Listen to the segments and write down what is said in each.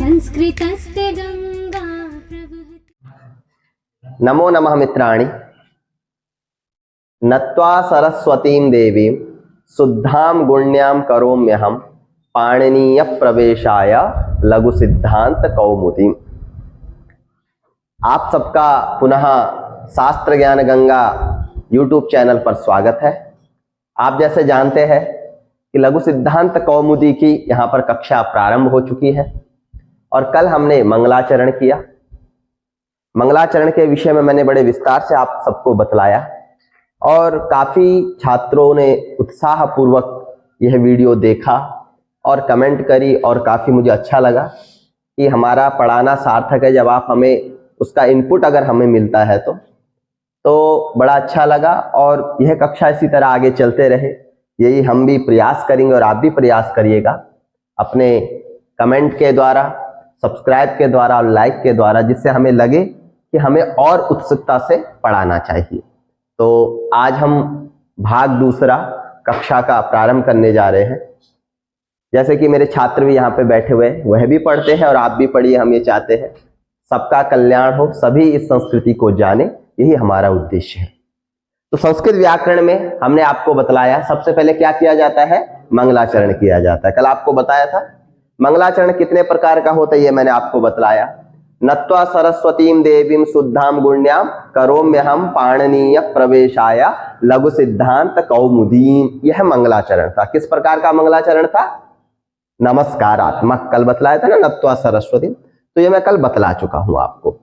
संस्कृतस्ते गंगा प्रवहति। नमो नमः मित्राणि। नत्वा सरस्वतीं देवीं शुद्धां गुण्यां करोम्यहं पाणिनीय प्रवेशाय लघु सिद्धांत कौमुदी। आप सबका पुनः शास्त्र ज्ञान गंगा यूट्यूब चैनल पर स्वागत है। आप जैसे जानते हैं कि लघु सिद्धांत कौमुदी की यहाँ पर कक्षा प्रारंभ हो चुकी है और कल हमने मंगलाचरण किया। मंगलाचरण के विषय में मैंने बड़े विस्तार से आप सबको बतलाया और काफी छात्रों ने उत्साहपूर्वक यह वीडियो देखा और कमेंट करी और काफी मुझे अच्छा लगा कि हमारा पढ़ाना सार्थक है जब आप हमें उसका इनपुट अगर हमें मिलता है तो बड़ा अच्छा लगा। और यह कक्षा इसी तरह आगे चलते रहे, यही हम भी प्रयास करेंगे और आप भी प्रयास करिएगा अपने कमेंट के द्वारा, सब्सक्राइब के द्वारा और लाइक के द्वारा, जिससे हमें लगे कि हमें और उत्सुकता से पढ़ाना चाहिए। तो आज हम भाग दूसरा कक्षा का प्रारंभ करने जा रहे हैं। जैसे कि मेरे छात्र भी यहाँ पे बैठे हुए हैं, वह भी पढ़ते हैं और आप भी पढ़िए। हम ये चाहते हैं सबका कल्याण हो, सभी इस संस्कृति को जाने, यही हमारा उद्देश्य है। तो संस्कृत व्याकरण में हमने आपको बतलाया सबसे पहले क्या किया जाता है, मंगलाचरण किया जाता है। कल आपको बताया था मंगलाचरण कितने प्रकार का होता है, ये मैंने आपको बतलाया। नत्वा सरस्वतीं देवीं शुद्धां गुण्यां करोम्यहं पाणिनीय प्रवेशाय लघु सिद्धांत कौमुदी, यह मंगलाचरण था। किस प्रकार का मंगलाचरण था, नमस्कारात्मक। कल बतलाया था ना नत्वा सरस्वती, तो ये मैं कल बतला चुका हूं आपको।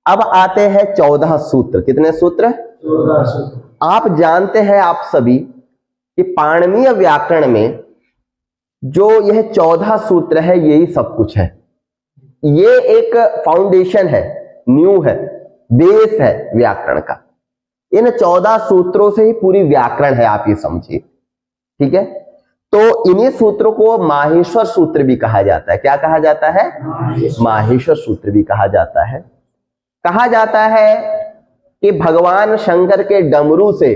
अब आते हैं 14 सूत्र। कितने सूत्र? 14 सूत्र। आप जानते हैं आप सभी कि पाणिनीय व्याकरण में जो यह 14 सूत्र है यही सब कुछ है। ये एक फाउंडेशन है, न्यू है, बेस है व्याकरण का। इन 14 सूत्रों से ही पूरी व्याकरण है, आप ये समझिए। ठीक है, तो इन्हीं सूत्रों को माहेश्वर सूत्र भी कहा जाता है। क्या कहा जाता है? माहेश्वर सूत्र भी कहा जाता है। कहा जाता है कि भगवान शंकर के डमरू से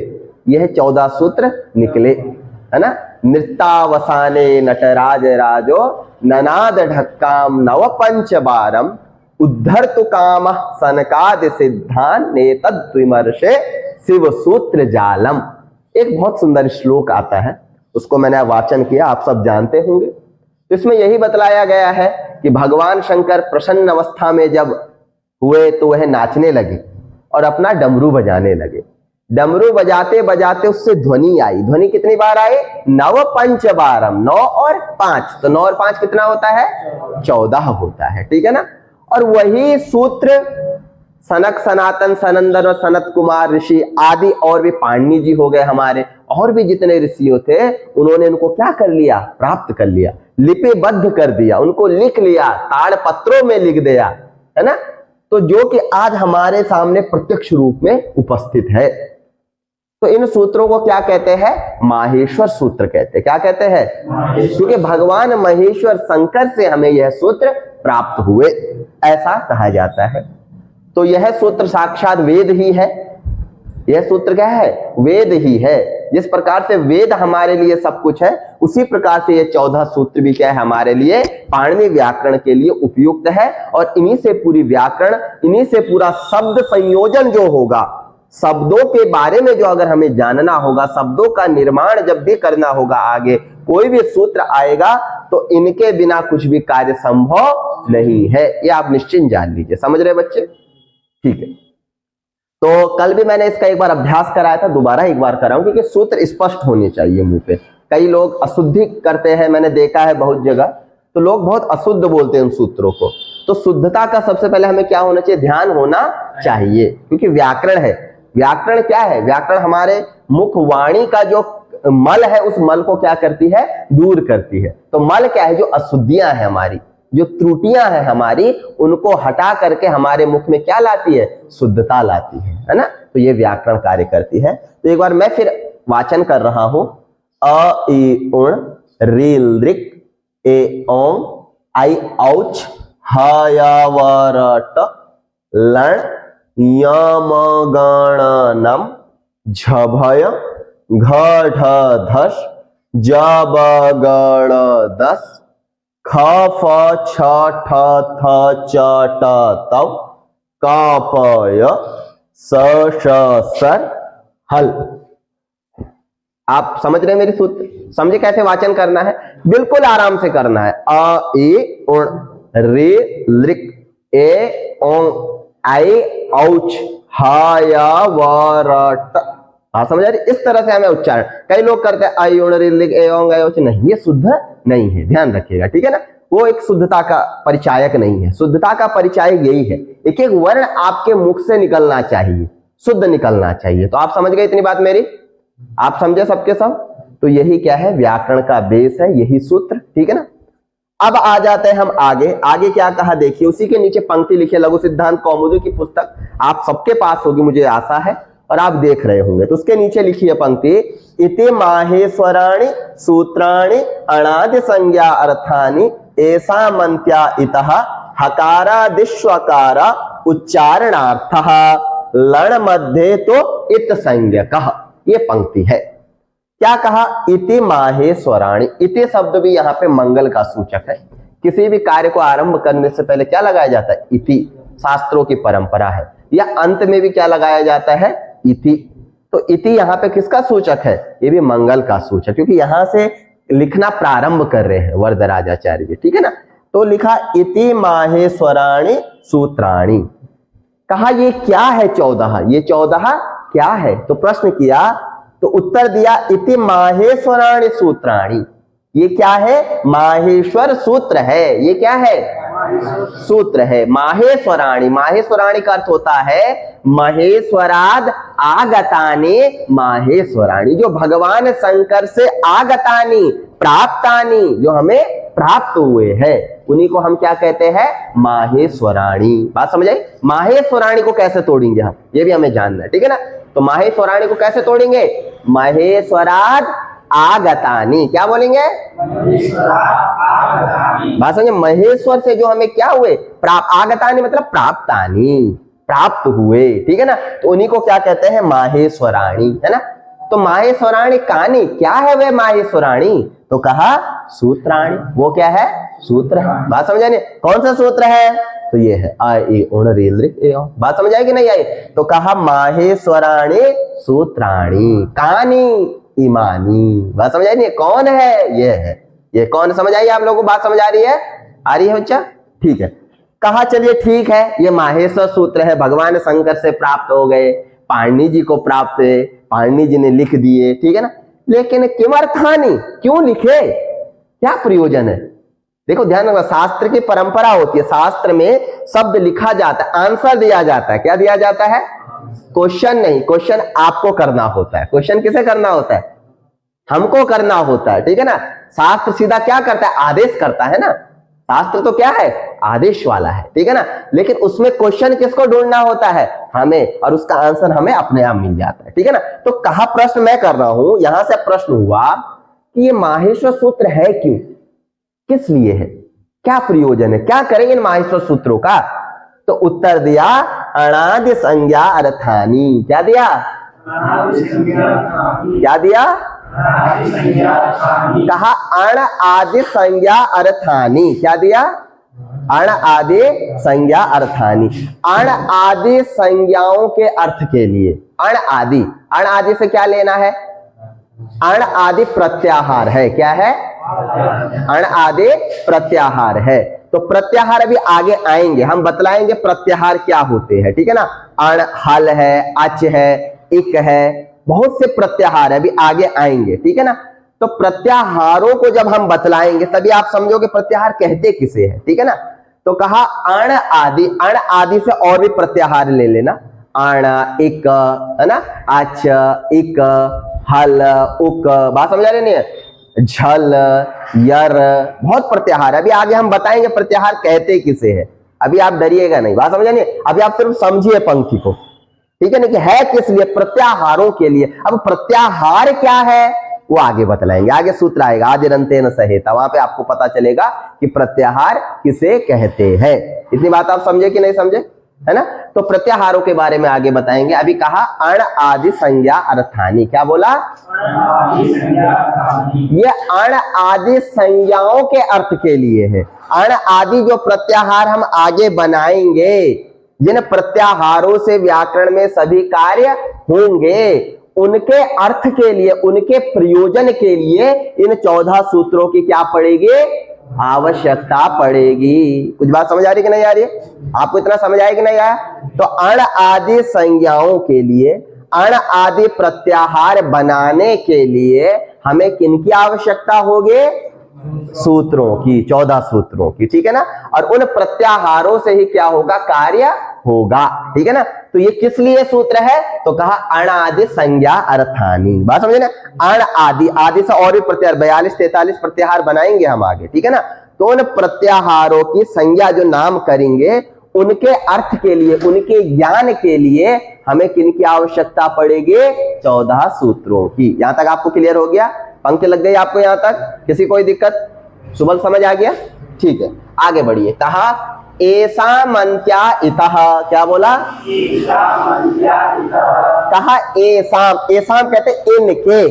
यह 14 सूत्र निकले, है ना। नृत्यावसाने नटराज राजो ननाद ढक्काम नव पंच बारम उद्धर तु काम सनकाद सिद्धान नेतद्विमर्शे शिव सूत्र जालम। एक बहुत सुंदर श्लोक आता है, उसको मैंने वाचन किया, आप सब जानते होंगे। तो इसमें यही बतलाया गया है कि भगवान शंकर प्रसन्न अवस्था में जब हुए तो वह नाचने लगे और अपना डमरू बजाने लगे। डमरू बजाते बजाते उससे ध्वनि आई। ध्वनि कितनी बार आई? नव पंच बारम, 9 और 5, तो 9 और 5 कितना होता है? 14 होता है। ठीक है ना। और वही सूत्र सनक, सनातन, सनंदन और सनत कुमार ऋषि आदि और भी पाणिनि जी हो गए हमारे, और भी जितने ऋषियों थे, उन्होंने उनको क्या कर लिया? प्राप्त कर लिया, लिपिबद्ध कर दिया, उनको लिख लिया, ताड़पत्रों में लिख दिया, है ना। तो जो कि आज हमारे सामने प्रत्यक्ष रूप में उपस्थित है। तो इन सूत्रों को क्या कहते हैं? माहेश्वर सूत्र कहते हैं। क्या कहते हैं? क्योंकि भगवान महेश्वर शंकर से हमें यह सूत्र प्राप्त हुए, ऐसा कहा जाता है। तो यह सूत्र साक्षात वेद ही है। यह सूत्र क्या है? वेद ही है। जिस प्रकार से वेद हमारे लिए सब कुछ है, उसी प्रकार से ये 14 सूत्र भी क्या है? हमारे लिए पाणिनि व्याकरण के लिए उपयुक्त है। और इन्हीं से पूरी व्याकरण, इन्हीं से पूरा शब्द संयोजन जो होगा, शब्दों के बारे में जो अगर हमें जानना होगा, शब्दों का निर्माण जब भी करना होगा, आगे कोई भी सूत्र आएगा तो इनके बिना कुछ भी कार्य संभव नहीं है। ये आप निश्चिंत जान लीजिए। समझ रहे बच्चे? ठीक है। तो कल भी मैंने इसका एक बार अभ्यास कराया था, दोबारा एक बार कराऊं, क्योंकि सूत्र स्पष्ट होने चाहिए मुंह पे। कई लोग अशुद्धि करते हैं, मैंने देखा है बहुत जगह, तो लोग बहुत अशुद्ध बोलते हैं उन सूत्रों को। तो शुद्धता का सबसे पहले हमें क्या होना चाहिए? ध्यान होना चाहिए, क्योंकि व्याकरण है। व्याकरण क्या है? व्याकरण हमारे मुख वाणी का जो मल है, उस मल को क्या करती है? दूर करती है। तो मल क्या है? जो अशुद्धियां हैं हमारी, जो त्रुटियां हैं हमारी, उनको हटा करके हमारे मुख में क्या लाती है? शुद्धता लाती है ना। तो ये व्याकरण कार्य करती है। तो एक बार मैं फिर वाचन कर रहा हूं। अ इ उण रील दृक ए ओं आई औच ह य व र ट लण यम गणनम झभय घ ढ धस जब गण दस ख फ छ ठ थ च ट त क प य स श सर हल। आप समझ रहे हैं मेरी सूत्र? समझे कैसे वाचन करना है? बिल्कुल आराम से करना है। अ ए उण रे लिक ए ओं आई औच हा या व र ट। हाँ समझ आ रही? इस तरह से हमें उच्चारण। कई लोग करते हैं आई उण रे लिक ए ओंग आई औच, नहीं, ये शुद्ध नहीं है, ध्यान रखिएगा, ठीक है ना? वो एक शुद्धता का परिचायक नहीं है। शुद्धता का परिचायक यही है, एक एक वर्ण आपके मुख से निकलना चाहिए, शुद्ध निकलना चाहिए। तो आप समझ गए इतनी बात मेरी? आप समझे सबके सब? तो यही क्या है, व्याकरण का बेस है, यही सूत्र, ठीक है ना? अब आ जाते हैं हम आगे। आगे क्या कहा देखिए, उसी के नीचे पंक्ति लिखी, लघु सिद्धांत कौमुदी की पुस्तक आप सबके पास होगी मुझे आशा है, और आप देख रहे होंगे। तो उसके नीचे लिखी है पंक्ति, इति माहेश्वराणि सूत्राणि अणादि संज्ञा अर्थानि ऐसा मंत्या इतः हकारादिष्वकारा उच्चारणार्थः लण मध्ये तो इत संज्ञकः। ये पंक्ति है। क्या कहा? इति माहेश्वराणि। इति शब्द भी यहां पे मंगल का सूचक है। किसी भी कार्य को आरंभ करने से पहले क्या लगाया जाता है? इति। शास्त्रों की परंपरा है। या अंत में भी क्या लगाया जाता है? इति। तो इति यहां पे किसका सूचक है? ये भी मंगल का सूचक, क्योंकि यहां से लिखना प्रारंभ कर रहे हैं वरदराजाचार्य जी, ठीक है ना? तो लिखा इति माहेश्वराणि सूत्राणि। कहा ये क्या है 14? ये 14 क्या है? तो प्रश्न किया तो उत्तर दिया इति माहेश्वराणि सूत्राणि। ये क्या है? माहेश्वर सूत्र है। ये क्या है? सूत्र है। माहेश्वराणि, माहेश्वराणि का अर्थ होता है महेश्वराद आगतानि माहेश्वराणि, जो भगवान शंकर से आगतानि प्राप्तानि, जो हमें प्राप्त हुए हैं, उन्हीं को हम क्या कहते हैं? माहेश्वराणि। बात समझ आई? माहेश्वराणि को कैसे तोड़ेंगे हम, ये भी हमें जानना है, ठीक है ना? तो माहेश्वराणि को कैसे तोड़ेंगे? महेश्वराद आगतानि। क्या बोलेंगे? बात समझे? महेश्वर से जो हमें क्या हुए? प्राप्त। आगतानि मतलब प्राप्तानि, प्राप्त हुए, ठीक है ना? तो उन्हीं को क्या कहते हैं? माहेश्वराणि, है ना? तो माहेश्वराणि कानि, क्या है वे माहेश्वराणि? तो कहा सूत्राणि। वो क्या है? सूत्र है। बात समझ आनी? कौन सा सूत्र है? तो ये है आ ए उण रे लिक ए ओं। बात समझ आएगी नहीं आई? तो कहा माहेश्वराणि सूत्राणि कानि इमानी। बात समझ आई नहीं? कौन है? ये है। ये कौन? समझ आई आप लोगों को? बात समझ आ रही है? आ रही है बच्चा? ठीक है। कहा चलिए ठीक है, ये माहेश्वर सूत्र है, भगवान शंकर से प्राप्त हो गए, पाणिनि जी को प्राप्त है, पाणिनि जी ने लिख दिए, ठीक है ना? लेकिन किमर्थानि, क्यों लिखे? क्या प्रयोजन है? देखो ध्यान रखना, शास्त्र की परंपरा होती है। शास्त्र में शब्द लिखा जाता है, आंसर दिया जाता है। क्या दिया जाता है? क्वेश्चन नहीं, क्वेश्चन आपको करना होता है। क्वेश्चन किसे करना होता है? हमको करना होता है, ठीक है ना? शास्त्र सीधा क्या करता है? आदेश करता है ना। शास्त्र तो क्या है? आदेश वाला है, ठीक है ना? लेकिन उसमें क्वेश्चन किसको ढूंढना होता है? हमें, और उसका आंसर हमें अपने आप मिल जाता है, ठीक है ना? तो कहा प्रश्न मैं कर रहा हूं, यहां से प्रश्न हुआ कि ये माहेश्वर सूत्र है क्यों, किस लिए है, क्या प्रयोजन है, क्या करेंगे इन माहेश्वर सूत्रों का? तो उत्तर दिया अणादि संज्ञा अर्थानी। क्या दिया? क्या दिया? कहा अण आदि संज्ञा अर्थानी। क्या दिया? अण आदि संज्ञा अर्थानी। अण आदि संज्ञाओं के अर्थ के लिए। अण आदि, अण आदि से क्या लेना है? अण आदि प्रत्याहार है। क्या है? अण आदि प्रत्याहार है। तो प्रत्याहार अभी आगे आएंगे, हम बतलाएंगे प्रत्याहार क्या होते हैं, ठीक है ना? अण, हल है, अच है, इक है, बहुत से प्रत्याहार है, अभी आगे आएंगे, ठीक है ना? तो प्रत्याहारों को जब हम बतलाएंगे तभी आप समझोगे प्रत्याहार कहते किसे है, ठीक है ना? तो कहा अण आदि, अण आदि से और भी प्रत्याहार ले लेना। अण, इक, है ना? अच, इक, हल, उक। बात समझ आ रही नहीं है? झल, यर, बहुत प्रत्याहार है, अभी आगे हम बताएंगे प्रत्याहार कहते किसे है। अभी आप डरिएगा नहीं, बात समझ आ रही है? अभी आप सिर्फ समझिए पंक्ति को, ठीक है ना? कि है किस लिए? प्रत्याहारों के लिए। अब प्रत्याहार क्या है वो आगे बतलाएंगे, आगे सूत्र आएगा आदिरंतेन सहेता, वहां पे आपको पता चलेगा कि प्रत्याहार किसे कहते हैं। इतनी बात आप समझे कि नहीं समझे? है ना। तो प्रत्याहारों के बारे में आगे बताएंगे। अभी कहा अण आदि संज्ञा अर्थानी, क्या बोला? ये अण आदि संज्ञाओं के अर्थ के लिए है। अण आदि जो प्रत्याहार हम आगे बनाएंगे, जिन प्रत्याहारों से व्याकरण में सभी कार्य होंगे, उनके अर्थ के लिए, उनके प्रयोजन के लिए इन 14 सूत्रों की क्या पड़ेगी? आवश्यकता पड़ेगी। कुछ बात समझ आ रही कि नहीं आ रही है? आपको इतना समझ आया कि नहीं आया? तो अण आदि संज्ञाओं के लिए, अण आदि प्रत्याहार बनाने के लिए हमें किनकी आवश्यकता होगी? सूत्रों की, 14 सूत्रों की, ठीक है ना। और उन प्रत्याहारों से ही क्या होगा? कार्य होगा, ठीक है ना। तो ये किस लिए सूत्र है? तो कहा अणादि संज्ञा अर्थानी। बात समझे ना? अण आदि, आदि से और भी प्रत्याहार 42-43 प्रत्याहार बनाएंगे हम आगे, ठीक है ना। तो उन प्रत्याहारों की संज्ञा जो नाम करेंगे, उनके अर्थ के लिए, उनके ज्ञान के लिए हमें किनकी आवश्यकता पड़ेगी? 14 सूत्रों की। यहां तक आपको क्लियर हो गया? पंक्ति लग गई आपको यहां तक? किसी कोई दिक्कत? सुबह समझ आ गया? ठीक है, आगे बढ़िए। कहा एसामन्त्या इतः, क्या बोला? कहा एसाम, एसाम कहते इनके,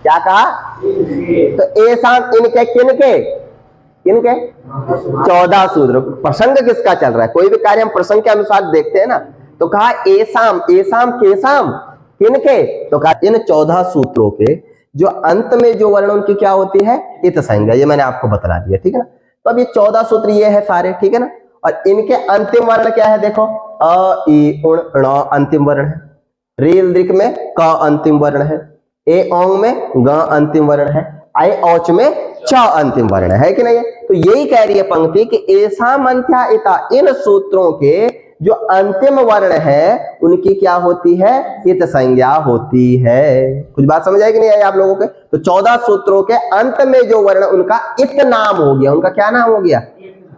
क्या कहा? तो एसाम इनके, किनके? किनके? 14 सूत्र। प्रसंग किसका चल रहा है? कोई भी कार्य हम प्रसंग के अनुसार देखते हैं ना। तो कहा एसाम, एसाम केसाम, किनके? तो कहा इन 14 सूत्रों के जो अंत में जो वर्ण उनकी क्या होती है? इत संज्ञा। ये मैंने आपको बता दिया, ठीक है ना। तो अब ये 14 सूत्र ये है सारे, ठीक है ना। और इनके अंतिम वर्ण क्या है? देखो, अ ई उण ण अंतिम वर्ण है, रील दृक में क अंतिम वर्ण है, ए औंग में ग अंतिम वर्ण है, आई औच में च अंतिम वर्ण है कि नहीं? तो यही कह रही है पंक्ति कि एसामन्त्या इता, इन सूत्रों के जो अंतिम वर्ण है उनकी क्या होती है? इत संज्ञा होती है। कुछ बात समझ आएगी नहीं आई आप लोगों के? तो 14 सूत्रों के अंत में जो वर्ण उनका इत नाम हो गया। उनका क्या नाम हो गया?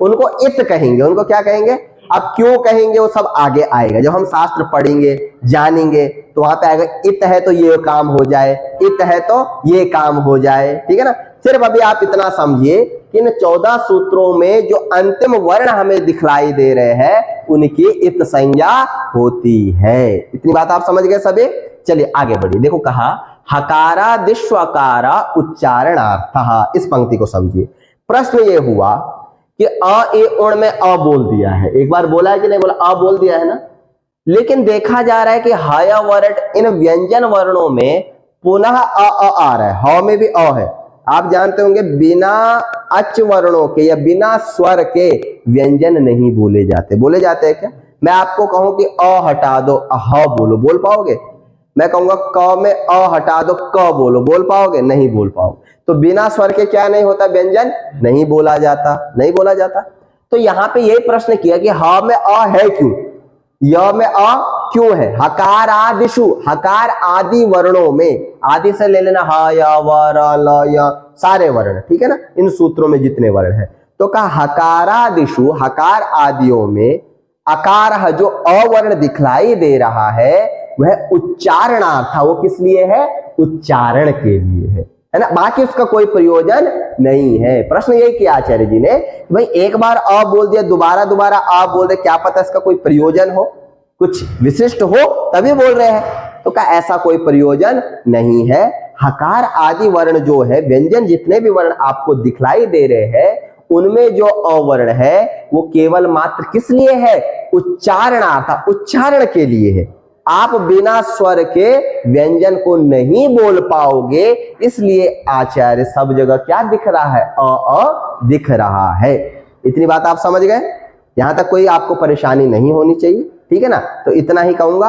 उनको इत कहेंगे। उनको क्या कहेंगे? अब क्यों कहेंगे वो सब आगे आएगा। जब हम शास्त्र पढ़ेंगे, जानेंगे, तो वहां पे आएगा इत है तो ये काम हो जाए, इत है तो ये काम हो जाए, ठीक है ना। सिर्फ अभी आप इतना समझिए कि इन 14 सूत्रों में जो अंतिम वर्ण हमें दिखलाई दे रहे हैं, उनकी इत संज्ञा होती है। इतनी बात आप समझ गए सभी? चलिए आगे बढ़िए। देखो कहा हकारादिष्वकारा उच्चारणार्थः। इस पंक्ति को समझिए। प्रश्न ये हुआ कि अ ए उण में अ बोल दिया है, एक बार बोला है कि नहीं बोला? अ बोल दिया है ना। लेकिन देखा जा रहा है कि हय वर्ण इन व्यंजन वर्णों में पुनः अ आ रहा है। ह में भी अ है। आप जानते होंगे बिना अच वर्णों के या बिना स्वर के व्यंजन नहीं बोले जाते। बोले जाते हैं क्या? मैं आपको कहूं कि अ हटा दो, ह बोलो, बोल पाओगे? मैं कहूंगा क में अ हटा दो, क बोलो, बोल पाओगे? नहीं बोल पाओगे। तो बिना स्वर के क्या नहीं होता? व्यंजन नहीं बोला जाता, नहीं बोला जाता। तो यहां पे यही प्रश्न किया कि ह में अ है क्यों, य में अ क्यों है? हकार आदिशु, हकार आदि वर्णों में, आदि से ले लेना ह य व र ल य सारे वर्ण, ठीक है ना, इन सूत्रों में जितने वर्ण है। तो कहा हकारादिशु, हकार आदियों में अकार जो अवर्ण दिखलाई दे रहा है वह उच्चारणार्थ, वो किस लिए है? उच्चारण के लिए है ना। बाकी उसका कोई प्रयोजन नहीं है। प्रश्न यही किया आचार्य जी ने, भाई एक बार अ बोल दिया, दोबारा दोबारा अ बोल दे, क्या पता इसका कोई प्रयोजन हो, कुछ विशिष्ट हो, तभी बोल रहे हैं। तो क्या ऐसा कोई प्रयोजन नहीं है। हकार आदि वर्ण जो है, व्यंजन जितने भी वर्ण आपको दिखलाई दे रहे हैं, उनमें जो अवर्ण है वो केवल मात्र किस लिए है? उच्चारणार्थ, उच्चारण के लिए है। आप बिना स्वर के व्यंजन को नहीं बोल पाओगे, इसलिए आचार्य सब जगह क्या दिख रहा है? अ दिख रहा है। इतनी बात आप समझ गए? यहां तक कोई आपको परेशानी नहीं होनी चाहिए, ठीक है ना। तो इतना ही कहूंगा।